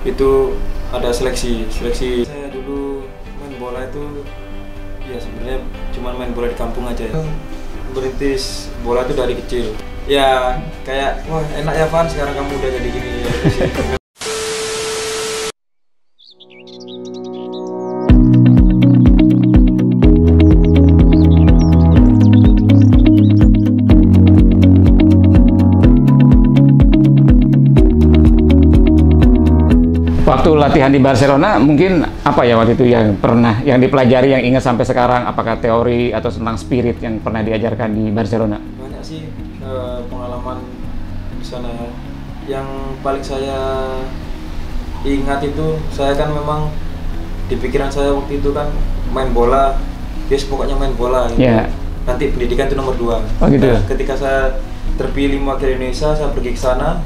itu ada seleksi. Saya dulu main bola itu ya sebenarnya cuma main bola di kampung aja ya. Berintis bola itu dari kecil. Ya kayak wah enak ya Van, sekarang kamu udah jadi gini ya. Waktu latihan di Barcelona, mungkin apa ya waktu itu yang dipelajari, yang ingat sampai sekarang? Apakah teori atau tentang spirit yang pernah diajarkan di Barcelona? Banyak sih pengalaman di sana ya. Yang paling saya ingat itu, saya kan memang di pikiran saya waktu itu kan main bola, yes pokoknya main bola gitu. Yeah. Nanti pendidikan itu nomor 2. Oh gitu. Nah, ketika saya terpilih mewakili Indonesia, saya pergi ke sana.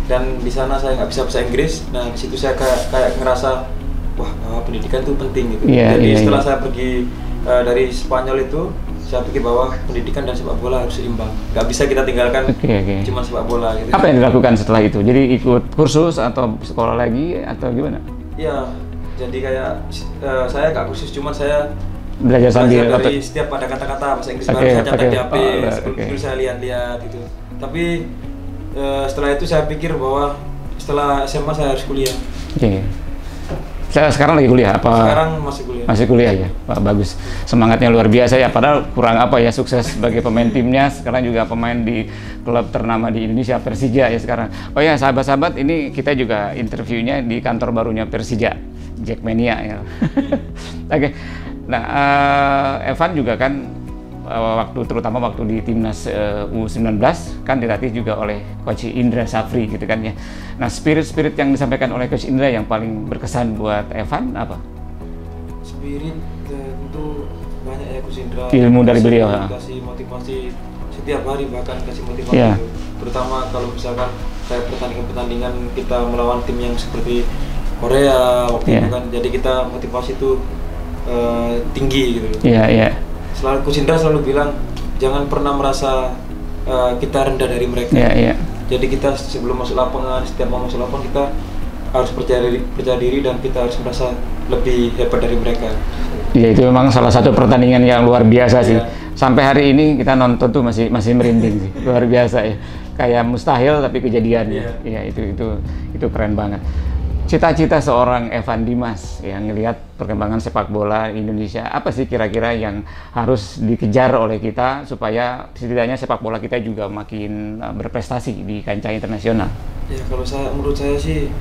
Dan di sana saya nggak bisa bahasa Inggris. Nah di situ saya kayak ngerasa wah pendidikan itu penting gitu. Jadi setelah saya pergi dari Spanyol itu, saya pikir bahwa pendidikan dan sepak bola harus seimbang. Nggak bisa kita tinggalkan cuma sepak bola gitu. Apa yang dilakukan setelah itu? Jadi ikut kursus atau sekolah lagi atau gimana? Iya, jadi kayak saya nggak kursus, cuma saya belajar sambil dari setiap ada kata-kata bahasa Inggris baru saya catat di HP, sebelum itu saya lihat-lihat gitu. Tapi setelah itu saya pikir bahwa setelah SMA saya harus kuliah. Saya sekarang lagi kuliah apa? Sekarang masih kuliah. Masih kuliah ya, Pak, bagus. Semangatnya luar biasa ya. Padahal kurang apa ya, sukses sebagai pemain timnya. Sekarang juga pemain di klub ternama di Indonesia, Persija ya sekarang. Oh ya sahabat-sahabat, ini kita juga interviewnya di kantor barunya Persija, Jackmania ya. Oke. Nah, Evan juga kan terutama waktu di timnas U19 kan dilatih juga oleh Coach Indra Safri gitu kan ya. Nah, spirit yang disampaikan oleh Coach Indra yang paling berkesan buat Evan apa? Spirit tentu banyak ya Coach Indra. Ilmu dari beliau. Kasih motivasi setiap hari, bahkan kasih motivasi itu. Terutama kalau misalkan kayak pertandingan kita melawan tim yang seperti Korea waktu itu kan. Jadi kita motivasi itu tinggi gitu. Selalu Coach Indra selalu bilang jangan pernah merasa kita rendah dari mereka. Jadi kita sebelum masuk lapangan, setiap mau masuk lapangan kita harus percaya diri dan kita harus merasa lebih hebat dari mereka. Iya, itu memang salah satu pertandingan yang luar biasa sih. Sampai hari ini kita nonton tuh masih merinding sih. Luar biasa ya. Kayak mustahil tapi kejadian. Iya, itu keren banget. Cita-cita seorang Evan Dimas yang ngelihat perkembangan sepak bola Indonesia, apa sih kira-kira yang harus dikejar oleh kita supaya setidaknya sepak bola kita juga makin berprestasi di kancah internasional? Ya menurut saya sih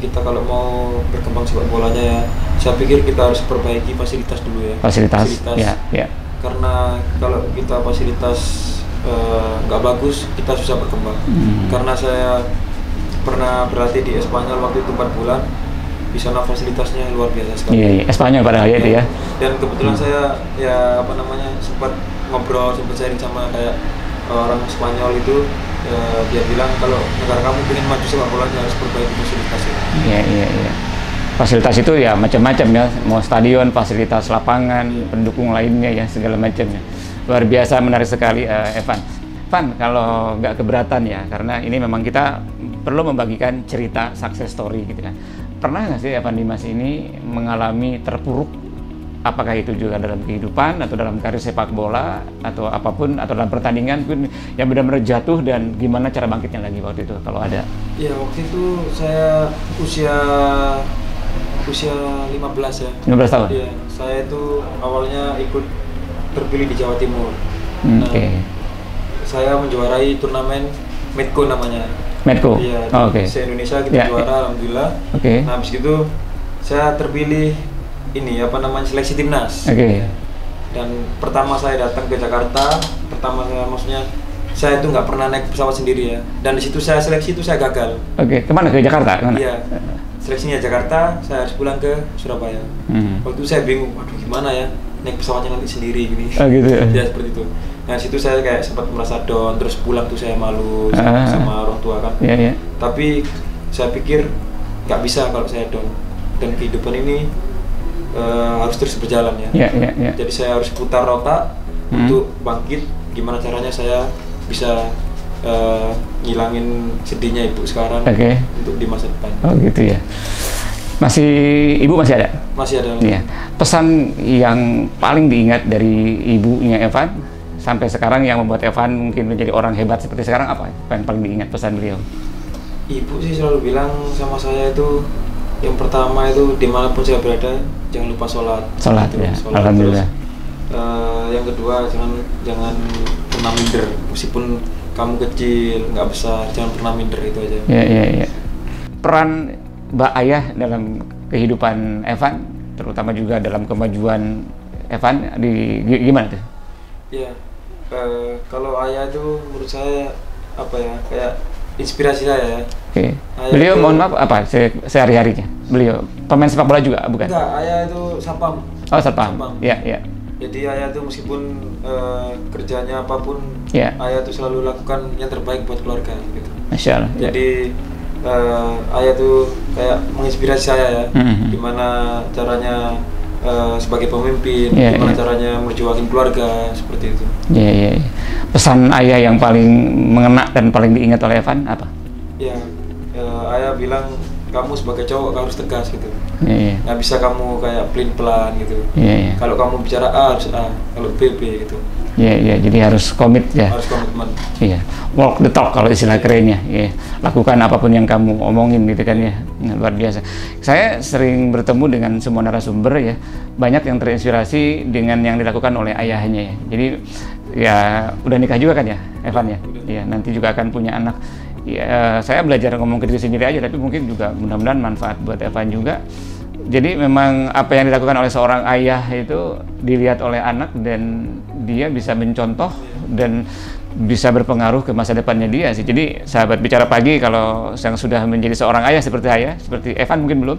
kita kalau mau berkembang sepak bolanya ya, saya pikir kita harus perbaiki fasilitas dulu ya. Fasilitas. Ya. Karena kalau kita fasilitas nggak bagus, kita susah berkembang. Karena saya pernah berlatih di Espanyol waktu itu 4 bulan. Di sana fasilitasnya luar biasa sekali. Iya, Espanyol padahal ya itu ya. Dan kebetulan saya sempat sharing sama kayak orang Spanyol itu, dia bilang kalau negara kamu ingin maju sepak bolanya harus perbaiki fasilitasnya. Iya. Fasilitas itu ya macam-macam ya, mau stadion, fasilitas lapangan, pendukung lainnya ya, segala macamnya. Luar biasa, menarik sekali Evan. Kalau nggak keberatan ya, karena ini memang kita perlu membagikan cerita success story gitu kan. Pernah nggak sih Evan Dimas ini mengalami terpuruk? Apakah itu juga dalam kehidupan atau dalam karir sepak bola atau apapun, atau dalam pertandingan pun yang benar-benar jatuh, dan gimana cara bangkitnya lagi waktu itu kalau ada? Ya waktu itu saya usia 15 ya. 15 tahun? Iya, saya itu awalnya ikut terpilih di Jawa Timur. Saya menjuarai turnamen Medco namanya. Medco? Iya, se-Indonesia kita juara, alhamdulillah. Nah, habis itu saya terpilih seleksi timnas. Dan pertama saya datang ke Jakarta, saya itu nggak pernah naik pesawat sendiri ya. Dan di situ saya seleksi itu saya gagal. Kemana? Ke Jakarta? Iya, seleksinya Jakarta, saya harus pulang ke Surabaya. Waktu itu saya bingung, waduh gimana ya, naik pesawatnya nanti sendiri gini. Ya seperti itu. Nah situ saya kayak sempat merasa down, terus pulang tuh saya malu sama orang tua kan. Tapi saya pikir nggak bisa kalau saya down, dan kehidupan ini harus terus berjalan ya. Jadi saya harus putar otak untuk bangkit. Gimana caranya saya bisa ngilangin sedihnya ibu sekarang untuk di masa depan. Oh gitu ya. Ibu masih ada? Masih ada. Iya. Pesan yang paling diingat dari ibunya Evan sampai sekarang yang membuat Evan mungkin menjadi orang hebat seperti sekarang apa? Apa yang paling diingat pesan beliau? Ibu sih selalu bilang sama saya itu, yang pertama itu dimanapun saya berada jangan lupa sholat. Sholat gitu, ya. Sholat. Alhamdulillah. Terus, yang kedua jangan pernah minder meskipun kamu kecil nggak besar, jangan pernah minder, itu aja. Iya. Peran Mbak Ayah dalam kehidupan Evan, terutama juga dalam kemajuan Evan gimana tuh? Ya, kalau ayah itu menurut saya apa ya, kayak inspirasi saya. Oke. Beliau mohon maaf apa sehari-harinya? Beliau pemain sepak bola juga bukan? Enggak, ayah itu satpam. Oh satpam. Iya. Jadi ayah itu meskipun kerjanya apapun, ayah itu selalu lakukan yang terbaik buat keluarga gitu. Masya Allah. Jadi ayah tuh kayak menginspirasi saya ya, gimana caranya sebagai pemimpin, gimana caranya merjuangin keluarga seperti itu. Iya. Pesan ayah yang paling mengena dan paling diingat oleh Evan apa? Ya, ayah bilang kamu sebagai cowok harus tegas gitu. Nggak bisa kamu kayak pelin-pelan gitu. Kalau kamu bicara A harus A, kalau B gitu. Iya, jadi harus komit ya. Harus komitmen. Iya, walk the talk kalau istilah kerennya. Iya, lakukan apapun yang kamu omongin gitu kan ya. Luar biasa. Saya sering bertemu dengan semua narasumber ya, banyak yang terinspirasi dengan yang dilakukan oleh ayahnya ya. Jadi ya udah nikah juga kan ya, Evan ya. Iya, nanti juga akan punya anak. Ya, saya belajar ngomong ke diri sendiri aja, tapi mungkin juga mudah-mudahan manfaat buat Evan juga. Jadi memang apa yang dilakukan oleh seorang ayah itu dilihat oleh anak dan dia bisa mencontoh dan bisa berpengaruh ke masa depannya dia sih. Jadi sahabat Bicara Pagi kalau yang sudah menjadi seorang ayah, seperti Evan mungkin belum,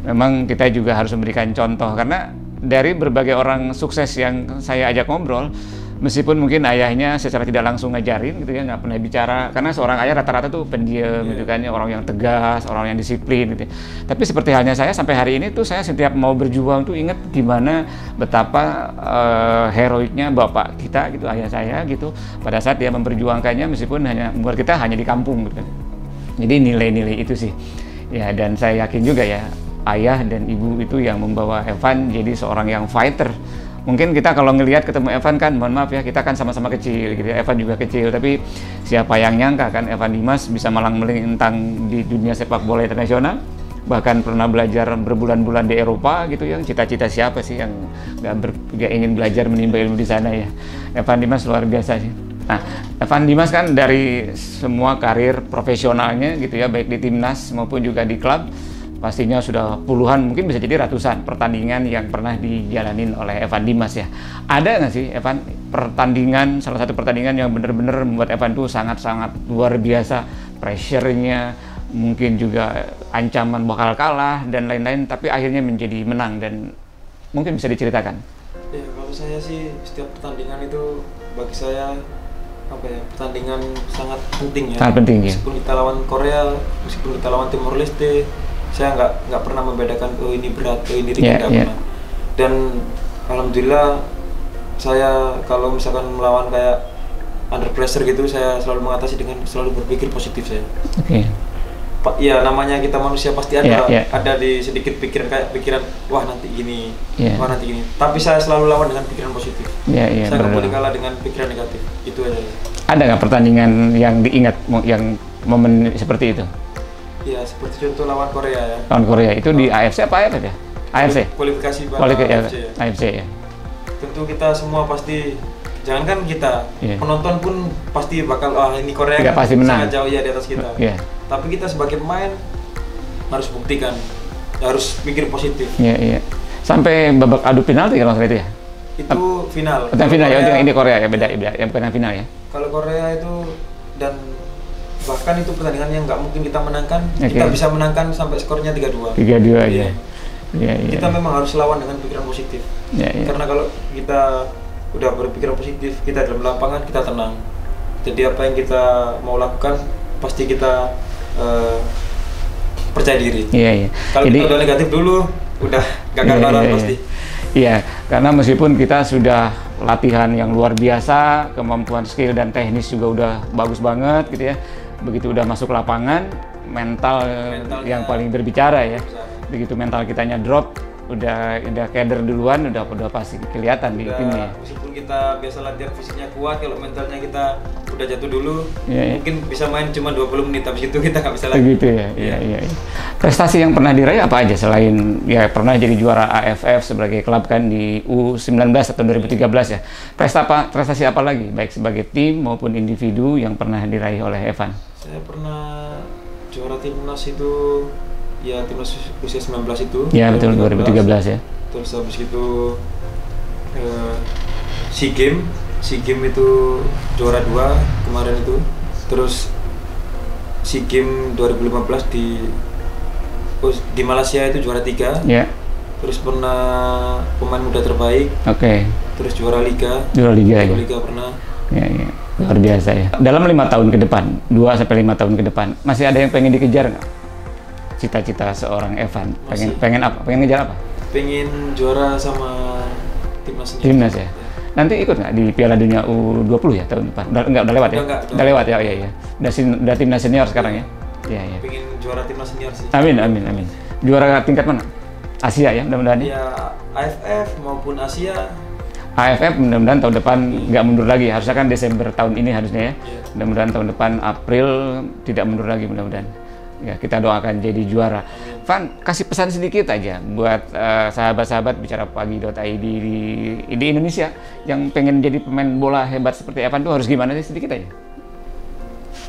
memang kita juga harus memberikan contoh, karena dari berbagai orang sukses yang saya ajak ngobrol, meskipun mungkin ayahnya secara tidak langsung ngajarin gitu ya, nggak pernah bicara, karena seorang ayah rata-rata tuh pendiam gitu kan ya, orang yang tegas, orang yang disiplin gitu. Tapi seperti halnya saya sampai hari ini tuh, saya setiap mau berjuang tuh ingat gimana betapa heroiknya bapak kita gitu, ayah saya gitu, pada saat dia memperjuangkannya meskipun hanya membuat kita hanya di kampung gitu. Jadi nilai-nilai itu sih ya, dan saya yakin juga ya ayah dan ibu itu yang membawa Evan jadi seorang yang fighter. Mungkin kita kalau ngelihat ketemu Evan kan, mohon maaf ya, kita kan sama-sama kecil gitu ya, Evan juga kecil, tapi siapa yang nyangka kan Evan Dimas bisa malang melintang di dunia sepak bola internasional, bahkan pernah belajar berbulan-bulan di Eropa gitu ya. Cita-cita siapa sih yang nggak ingin belajar menimba ilmu di sana ya. Evan Dimas luar biasa sih. Nah, Evan Dimas kan dari semua karir profesionalnya gitu ya, baik di timnas maupun juga di klub, pastinya sudah puluhan, mungkin bisa jadi ratusan pertandingan yang pernah dijalanin oleh Evan Dimas ya. Ada nggak sih Evan pertandingan, salah satu pertandingan yang benar-benar membuat Evan tuh sangat-sangat luar biasa, pressure-nya, mungkin juga ancaman bakal kalah dan lain-lain, tapi akhirnya menjadi menang, dan mungkin bisa diceritakan? Ya, kalau saya sih setiap pertandingan itu bagi saya apa ya, pertandingan sangat penting ya. Sangat penting ya. Meskipun kita lawan Korea, meskipun kita lawan Timor Leste, saya nggak pernah membedakan oh ini berat, oh ini ringan, nggak pernah. Dan alhamdulillah saya kalau misalkan melawan kayak under pressure gitu, saya selalu mengatasi dengan selalu berpikir positif saya. Ya namanya kita manusia pasti ada di sedikit pikiran wah nanti gini, wah nanti gini. Tapi saya selalu lawan dengan pikiran positif. Saya nggak boleh kalah dengan pikiran negatif. Itu aja. Ada nggak pertandingan yang diingat, yang momen seperti itu? Ya, seperti contoh lawan Korea ya. Lawan Korea itu di AFC apa AFF ya? AFC. Kualifikasi AFC ya. AFC ya. Tentu kita semua pasti, jangankan kita, penonton pun pasti bakal ini Korea kan pasti menang. Sangat jauh ya di atas kita. Tapi kita sebagai pemain harus buktikan, harus pikir positif. Iya. Sampai babak adu penalti kalau itu ya. Itu final. Final ya, ini Korea ya, beda yang bukan final ya. Kalau Korea itu, dan bahkan itu pertandingan yang nggak mungkin kita menangkan, kita bisa menangkan sampai skornya 3-2. 3-2 aja. Kita memang harus lawan dengan pikiran positif. Karena kalau kita udah berpikiran positif, kita dalam lapangan kita tenang. Jadi apa yang kita mau lakukan pasti kita percaya diri. Kalau kita udah negatif dulu, udah gagal pasti. Iya, karena meskipun kita sudah latihan yang luar biasa, kemampuan skill dan teknis juga udah bagus banget gitu ya. Begitu udah masuk lapangan, mental yang paling berbicara ya. Begitu mental kitanya drop, udah keder duluan, udah pasti kelihatan di timnya. Meskipun kita biasa latihan fisiknya kuat, kalau mentalnya kita udah jatuh dulu, mungkin bisa main cuma 20 menit, habis itu kita nggak bisa lagi. Begitu ya, iya. Prestasi yang pernah diraih apa aja selain ya pernah jadi juara AFF sebagai klub kan di U19 atau 2013 ya. Prestasi apa lagi baik sebagai tim maupun individu yang pernah diraih oleh Evan? Saya pernah juara timnas itu, ya timnas usia 19 itu. Ya betul, 2013 ya. Terus habis itu SEA Games itu juara 2 kemarin itu. Terus SEA Games 2015 di Malaysia itu juara 3. Ya. Terus pernah pemain muda terbaik. Oke. Terus juara liga. Juara liga ya. Liga pernah. Ya. Luar biasa ya. Dalam 5 tahun ke depan, 2 sampai 5 tahun ke depan, masih ada yang pengen dikejar nggak? Cita-cita seorang Evan, pengen apa? Pengen ngejar apa? Pengen juara sama timnas senior. Timnas ya. Nanti ikut nggak di Piala Dunia U20 ya tahun depan? Udah lewat ya? Udah lewat ya, iya. Udah timnas senior sekarang ya? Iya. Pengen juara timnas senior sih. Amin. Juara tingkat mana? Asia ya, mudah-mudahan ya? Ya, AFF maupun Asia. AFF mudah-mudahan tahun depan nggak mundur lagi, harusnya kan Desember tahun ini harusnya ya. Mudah-mudahan tahun depan April tidak mundur lagi mudah-mudahan. Ya, kita doakan jadi juara. Van, kasih pesan sedikit aja buat sahabat-sahabat bicara pagi.id di Indonesia yang pengen jadi pemain bola hebat seperti Evan tuh harus gimana sih, sedikit aja.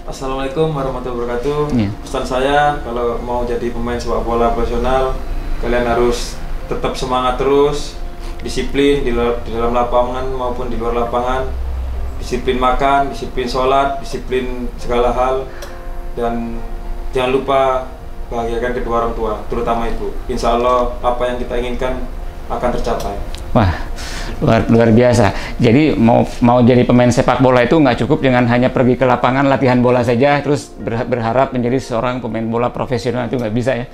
Assalamualaikum warahmatullahi wabarakatuh. Pesan saya, kalau mau jadi pemain sepak bola profesional, kalian harus tetap semangat terus, disiplin di dalam lapangan maupun di luar lapangan, disiplin makan, disiplin sholat, disiplin segala hal, dan jangan lupa bahagiakan kedua orang tua, terutama ibu. Insya Allah apa yang kita inginkan akan tercapai. Wah, luar biasa. Jadi mau jadi pemain sepak bola itu nggak cukup dengan hanya pergi ke lapangan latihan bola saja terus berharap menjadi seorang pemain bola profesional, itu nggak bisa ya.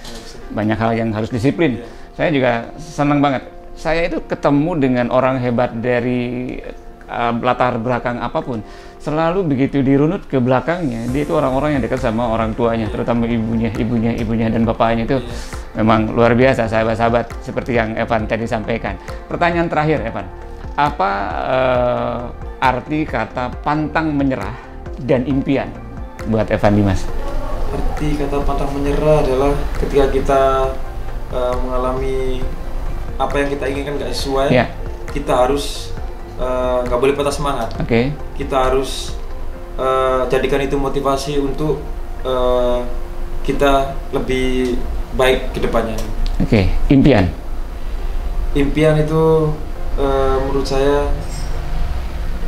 Banyak hal yang harus disiplin. Saya juga senang banget. Saya itu ketemu dengan orang hebat dari latar belakang apapun, selalu begitu dirunut ke belakangnya, dia itu orang-orang yang dekat sama orang tuanya, terutama ibunya dan bapaknya itu memang luar biasa, sahabat-sahabat seperti yang Evan tadi sampaikan. Pertanyaan terakhir, Evan, apa arti kata pantang menyerah dan impian buat Evan Dimas? Arti kata pantang menyerah adalah ketika kita mengalami apa yang kita inginkan nggak sesuai, kita harus nggak boleh patah semangat. Kita harus jadikan itu motivasi untuk kita lebih baik ke depannya. Impian itu menurut saya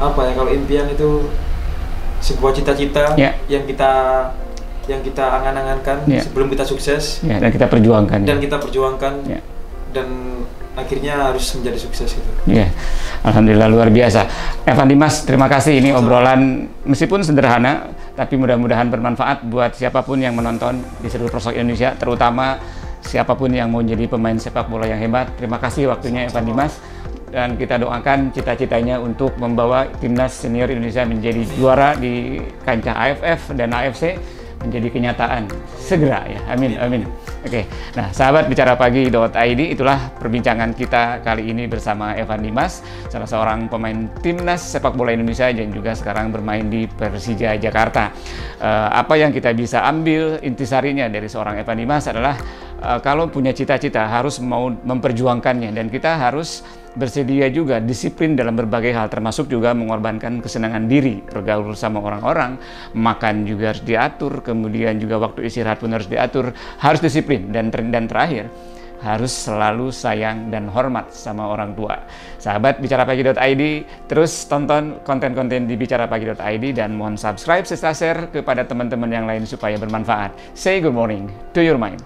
apa ya, kalau impian itu sebuah cita-cita yang kita angan-angankan sebelum kita sukses, dan kita perjuangkan dan akhirnya harus menjadi sukses gitu. Alhamdulillah, luar biasa. Evan Dimas, terima kasih. Ini obrolan meskipun sederhana, tapi mudah-mudahan bermanfaat buat siapapun yang menonton di seluruh pelosok Indonesia, terutama siapapun yang mau jadi pemain sepak bola yang hebat. Terima kasih waktunya Evan Dimas, dan kita doakan cita-citanya untuk membawa timnas senior Indonesia menjadi juara di kancah AFF dan AFC menjadi kenyataan segera ya. Amin. Nah, sahabat bicara pagi.id, itulah perbincangan kita kali ini bersama Evan Dimas, salah seorang pemain timnas sepak bola Indonesia dan juga sekarang bermain di Persija Jakarta. Apa yang kita bisa ambil intisarinya dari seorang Evan Dimas adalah kalau punya cita-cita harus mau memperjuangkannya, dan kita harus bersedia juga disiplin dalam berbagai hal, termasuk juga mengorbankan kesenangan diri, bergaul sama orang-orang, makan juga harus diatur, kemudian juga waktu istirahat pun harus diatur, harus disiplin, dan terakhir harus selalu sayang dan hormat sama orang tua. Sahabat bicara pagi.id, terus tonton konten-konten di bicara pagi.id dan mohon subscribe serta share kepada teman-teman yang lain supaya bermanfaat. Say good morning to your mind.